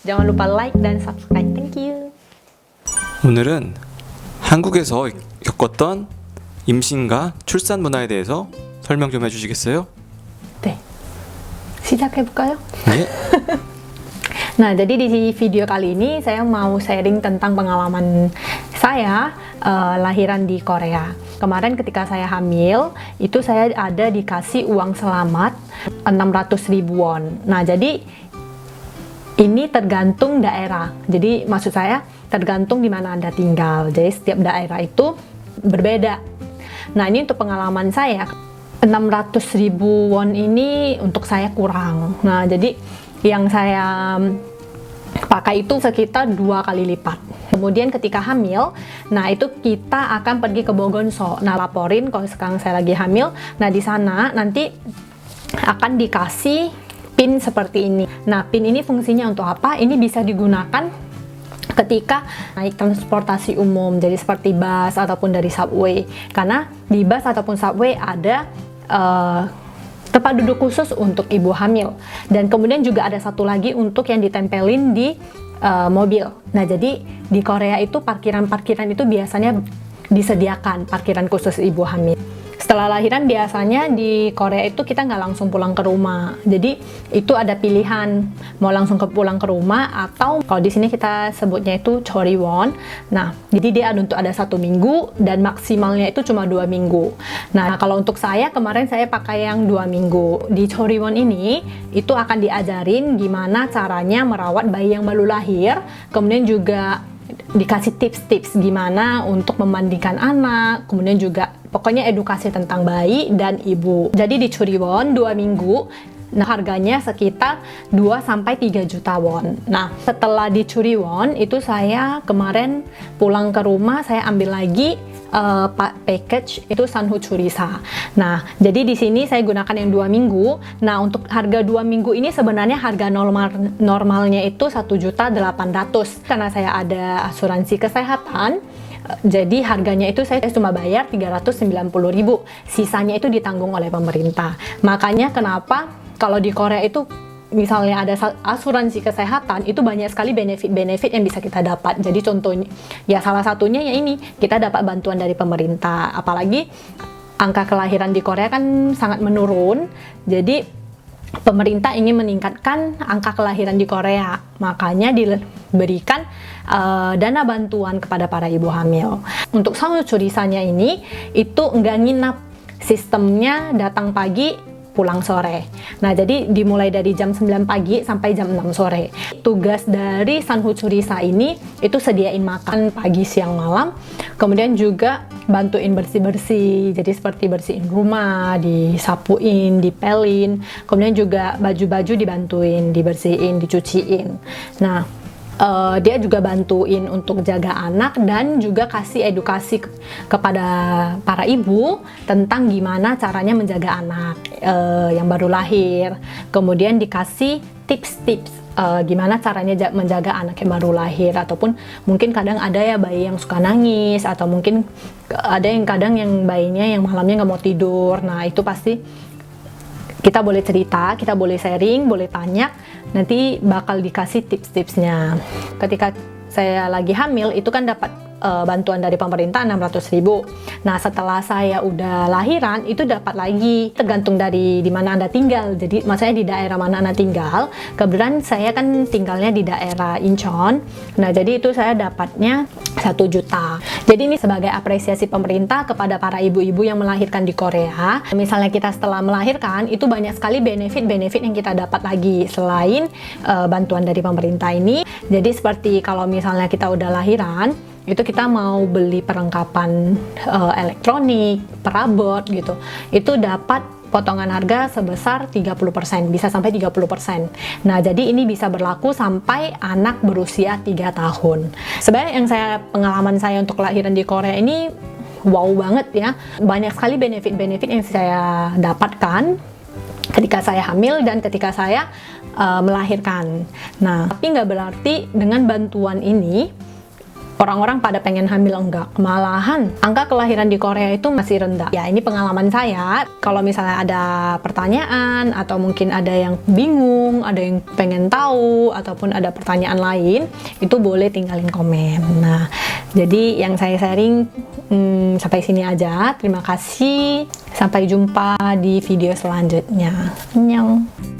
Jangan lupa like dan subscribe. Thank you. 오늘은 한국에서 겪었던 임신과 출산 문화에 대해서 설명 좀 해주시겠어요? 네. 시작해볼까요? 네. Nah, jadi di video kali ini saya mau sharing tentang pengalaman saya lahiran di Korea. Kemarin ketika saya hamil, itu saya ada dikasih uang selamat 600.000 won. Nah, jadi ini tergantung daerah. Jadi maksud saya tergantung di mana Anda tinggal. Jadi setiap daerah itu berbeda. Nah, ini untuk pengalaman saya 600.000 won ini untuk saya kurang. Nah, jadi yang saya pakai itu sekitar 2 kali lipat. Kemudian ketika hamil, nah itu kita akan pergi ke Bogonso. Nah, laporin kalau sekarang saya lagi hamil. Nah, di sana nanti akan dikasih PIN seperti ini. Nah, PIN ini fungsinya untuk apa? Ini bisa digunakan ketika naik transportasi umum, jadi seperti bus ataupun dari subway. Karena di bus ataupun subway ada tempat duduk khusus untuk ibu hamil. Dan kemudian juga ada satu lagi untuk yang ditempelin di mobil. Nah, jadi di Korea itu parkiran-parkiran itu biasanya disediakan parkiran khusus ibu hamil. Setelah lahiran biasanya di Korea itu kita nggak langsung pulang ke rumah. Jadi itu ada pilihan mau langsung pulang ke rumah atau kalau di sini kita sebutnya itu Choriwon. Nah, jadi dia untuk ada 1 minggu dan maksimalnya itu cuma 2 minggu. Nah, kalau untuk saya kemarin saya pakai yang 2 minggu. Di Choriwon ini itu akan diajarin gimana caranya merawat bayi yang baru lahir. Kemudian juga dikasih tips-tips gimana untuk memandikan anak, kemudian juga pokoknya edukasi tentang bayi dan ibu. Jadi di Choriwon 2 minggu, nah harganya sekitar 2-3 juta won. Nah, setelah di Choriwon itu saya kemarin pulang ke rumah, saya ambil lagi package itu Sanhu Churisa. Nah, jadi di sini saya gunakan yang 2 minggu. Nah, untuk harga 2 minggu ini sebenarnya harga normalnya itu 1.800.000. Karena saya ada asuransi kesehatan, jadi harganya itu saya cuma bayar 390.000. Sisanya itu ditanggung oleh pemerintah. Makanya kenapa kalau di Korea itu misalnya ada asuransi kesehatan, itu banyak sekali benefit-benefit yang bisa kita dapat. Jadi contohnya, ya salah satunya ya ini, kita dapat bantuan dari pemerintah. Apalagi angka kelahiran di Korea kan sangat menurun. Jadi pemerintah ingin meningkatkan angka kelahiran di Korea. Makanya diberikan dana bantuan kepada para ibu hamil. Untuk Sanhu Churisanya ini, itu enggak nginap. Sistemnya datang pagi, pulang sore. Nah, jadi dimulai dari jam 9 pagi sampai jam 6 sore. Tugas dari Sanhu Churisa ini itu sediain makan pagi, siang, malam. Kemudian juga bantuin bersih-bersih. Jadi seperti bersihin rumah, disapuin, dipelin. Kemudian juga baju-baju dibantuin, dibersihin, dicuciin. Nah, dia juga bantuin untuk jaga anak dan juga kasih edukasi kepada para ibu tentang gimana caranya menjaga anak yang baru lahir. Kemudian dikasih tips-tips gimana caranya menjaga anak yang baru lahir, ataupun mungkin kadang ada ya bayi yang suka nangis, atau mungkin ada yang kadang yang bayinya yang malamnya nggak mau tidur. Nah, itu pasti kita boleh cerita, kita boleh sharing, boleh tanya, nanti bakal dikasih tips-tipsnya. Ketika saya lagi hamil, itu kan dapat bantuan dari pemerintah 600.000. Nah, setelah saya udah lahiran, itu dapat lagi, tergantung dari di mana Anda tinggal. Jadi, maksudnya di daerah mana Anda tinggal. Kebetulan saya kan tinggalnya di daerah Incheon. Nah, jadi itu saya dapatnya 1 juta. Jadi ini sebagai apresiasi pemerintah kepada para ibu-ibu yang melahirkan di Korea. Misalnya kita setelah melahirkan, itu banyak sekali benefit-benefit yang kita dapat lagi selain bantuan dari pemerintah ini. Jadi seperti kalau misalnya kita udah lahiran, itu kita mau beli perlengkapan elektronik, perabot gitu, itu dapat potongan harga sebesar 30%, bisa sampai 30%. Nah, jadi ini bisa berlaku sampai anak berusia 3 tahun. Sebenarnya yang pengalaman saya untuk kelahiran di Korea ini wow banget ya. Banyak sekali benefit-benefit yang saya dapatkan ketika saya hamil dan ketika saya melahirkan. Nah, tapi nggak berarti dengan bantuan ini orang-orang pada pengen hamil, enggak. Malahan angka kelahiran di Korea itu masih rendah. Ya, ini pengalaman saya. Kalau misalnya ada pertanyaan atau mungkin ada yang bingung, ada yang pengen tahu ataupun ada pertanyaan lain, itu boleh tinggalin komen. Nah, jadi yang saya sharing sampai sini aja. Terima kasih. Sampai jumpa di video selanjutnya. Annyeong.